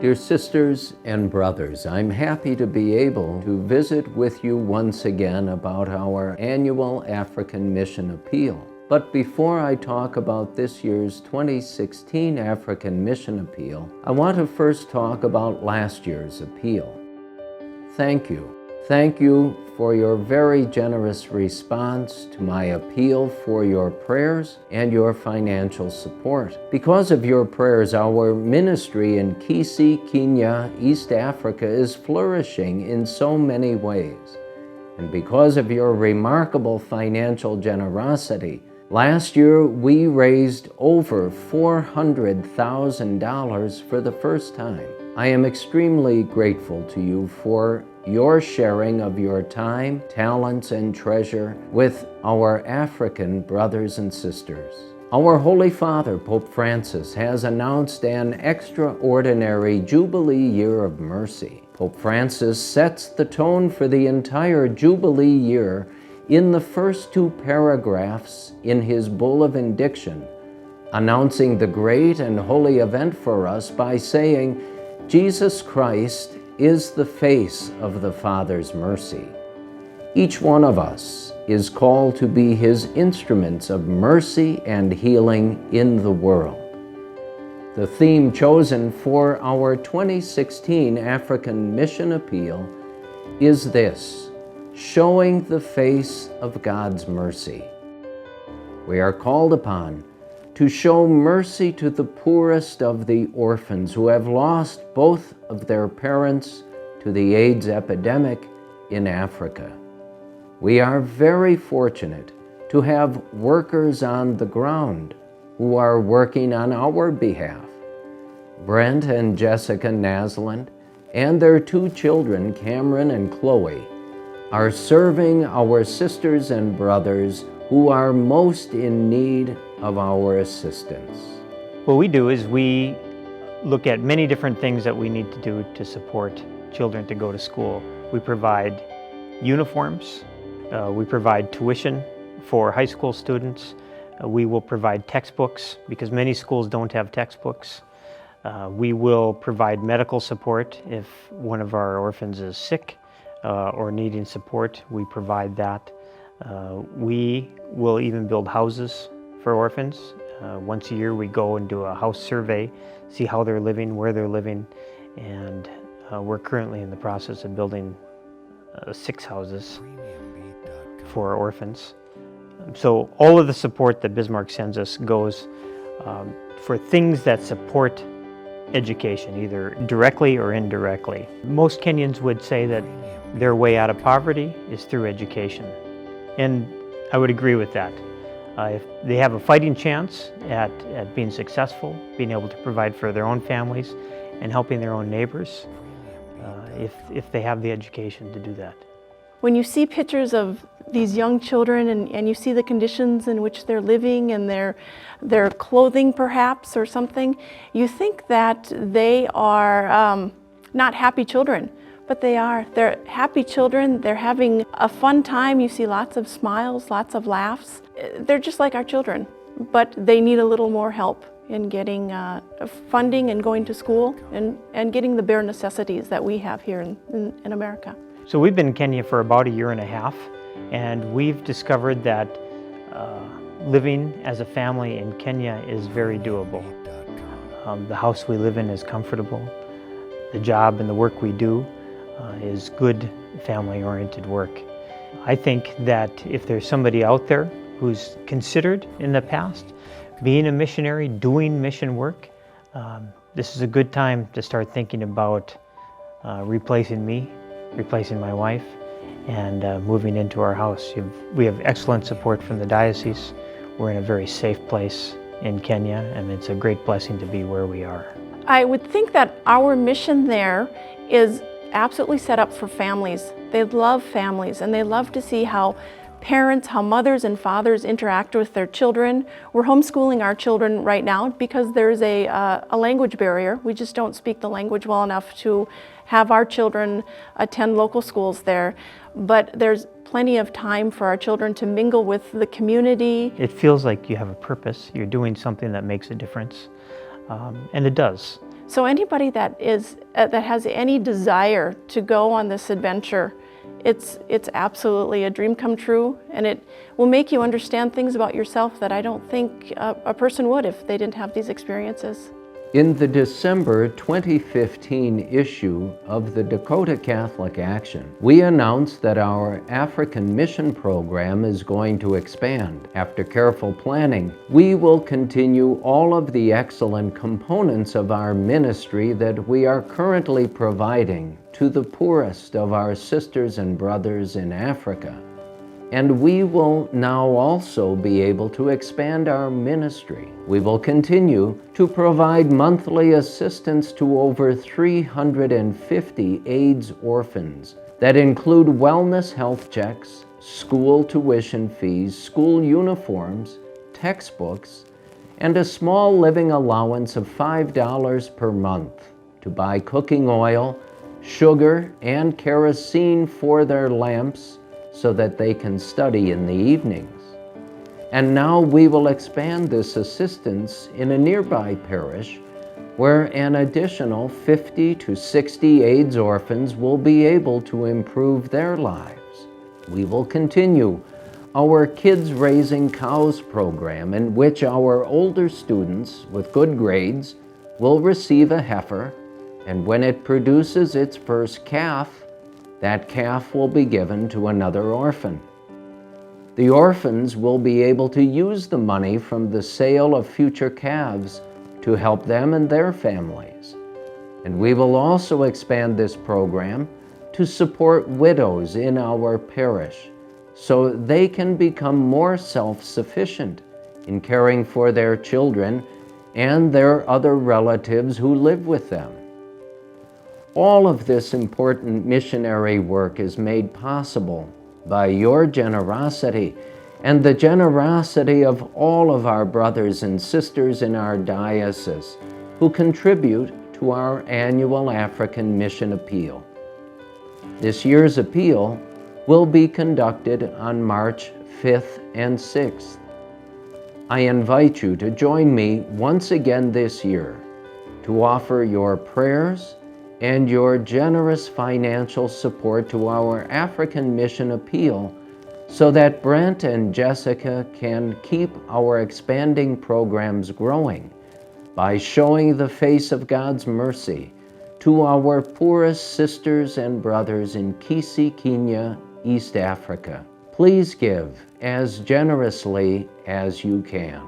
Dear sisters and brothers, I'm happy to be able to visit with you once again about our annual African Mission Appeal. But before I talk about this year's 2016 African Mission Appeal, I want to first talk about last year's appeal. Thank you. Thank you for your very generous response to my appeal for your prayers and your financial support. Because of your prayers, our ministry in Kisi, Kenya, East Africa is flourishing in so many ways. And because of your remarkable financial generosity, last year we raised over $400,000 for the first time. I am extremely grateful to you for your sharing of your time, talents, and treasure with our African brothers and sisters. Our Holy Father, Pope Francis, has announced an extraordinary Jubilee Year of Mercy. Pope Francis sets the tone for the entire Jubilee year in the first two paragraphs in his Bull of Indiction, announcing the great and holy event for us by saying, Jesus Christ is the face of the Father's mercy. Each one of us is called to be his instruments of mercy and healing in the world. The theme chosen for our 2016 African Mission Appeal is this: showing the face of God's mercy. We are called upon to show mercy to the poorest of the orphans who have lost both of their parents to the AIDS epidemic in Africa. We are very fortunate to have workers on the ground who are working on our behalf. Brent and Jessica Nasland and their two children, Cameron and Chloe, are serving our sisters and brothers who are most in need of our assistance. What we do is we look at many different things that we need to do to support children to go to school. We provide uniforms, we provide tuition for high school students, we will provide textbooks because many schools don't have textbooks. We will provide medical support if one of our orphans is sick or needing support, we provide that. We will even build houses for orphans. Once a year we go and do a house survey, see how they're living, where they're living, and we're currently in the process of building 6 houses for orphans. So all of the support that Bismarck sends us goes for things that support education, either directly or indirectly. Most Kenyans would say that their way out of poverty is through education. And I would agree with that. If they have a fighting chance at being successful, being able to provide for their own families and helping their own neighbors, if they have the education to do that. When you see pictures of these young children and you see the conditions in which they're living and their clothing perhaps or something, you think that they are not happy children. But they are. They're happy children. They're having a fun time. You see lots of smiles, lots of laughs. They're just like our children, but they need a little more help in getting funding and going to school and getting the bare necessities that we have here in America. So we've been in Kenya for about a year and a half, and we've discovered that living as a family in Kenya is very doable. The house we live in is comfortable. The job and the work we do is good family-oriented work. I think that if there's somebody out there who's considered in the past being a missionary, doing mission work, this is a good time to start thinking about replacing me, replacing my wife, and moving into our house. We have excellent support from the Diocese. We're in a very safe place in Kenya, and it's a great blessing to be where we are. I would think that our mission there is absolutely set up for families. They love families and they love to see how parents, how mothers and fathers interact with their children. We're homeschooling our children right now because there's a language barrier. We just don't speak the language well enough to have our children attend local schools there. But there's plenty of time for our children to mingle with the community. It feels like you have a purpose. You're doing something that makes a difference. And it does. So anybody that has any desire to go on this adventure, it's absolutely a dream come true, and it will make you understand things about yourself that I don't think a person would if they didn't have these experiences. In the December 2015 issue of the Dakota Catholic Action, we announced that our African mission program is going to expand. After careful planning, we will continue all of the excellent components of our ministry that we are currently providing to the poorest of our sisters and brothers in Africa. And we will now also be able to expand our ministry. We will continue to provide monthly assistance to over 350 AIDS orphans that include wellness health checks, school tuition fees, school uniforms, textbooks, and a small living allowance of $5 per month to buy cooking oil, sugar, and kerosene for their lamps, so that they can study in the evenings. And now we will expand this assistance in a nearby parish where an additional 50 to 60 AIDS orphans will be able to improve their lives. We will continue our Kids Raising Cows program, in which our older students with good grades will receive a heifer, and when it produces its first calf, that calf will be given to another orphan. The orphans will be able to use the money from the sale of future calves to help them and their families. And we will also expand this program to support widows in our parish so they can become more self-sufficient in caring for their children and their other relatives who live with them. All of this important missionary work is made possible by your generosity and the generosity of all of our brothers and sisters in our diocese who contribute to our annual African Mission Appeal. This year's appeal will be conducted on March 5th and 6th. I invite you to join me once again this year to offer your prayers and your generous financial support to our African Mission Appeal so that Brent and Jessica can keep our expanding programs growing by showing the face of God's mercy to our poorest sisters and brothers in Kisi, Kenya, East Africa. Please give as generously as you can.